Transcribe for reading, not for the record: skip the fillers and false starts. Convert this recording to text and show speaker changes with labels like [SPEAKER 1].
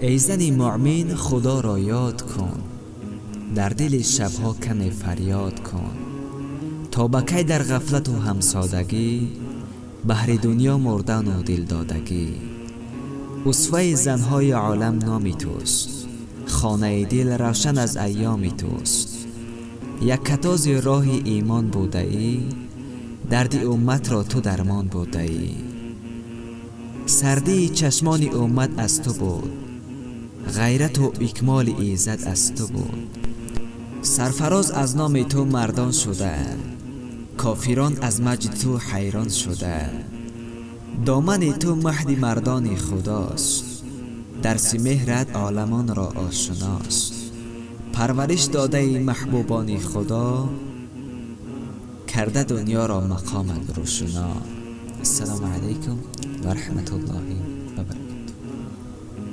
[SPEAKER 1] ای زن مؤمن خدا را یاد کن، در دل شبها کمی فریاد کن. تا بکی در غفلت و همسادگی، بهر دنیا مردن و دل دادگی. اسوه زنهای عالم نامی توست، خانه دل روشن از ایام توست. یک کتاز راه ایمان بوده ای، درد امت را تو درمان بوده ای. سردی چشمان امت از تو بود، غیرت و اکمال ایزد از تو بود. سرفراز از نام تو مردان شده، کافران از مجد تو حیران شده. دامن تو مهد مردان خداست، درس مهرت عالمان را آشناست. پرورش داده محبوبان خدا، کرده دنیا را مقامت روشنا. السلام علیکم و رحمت الله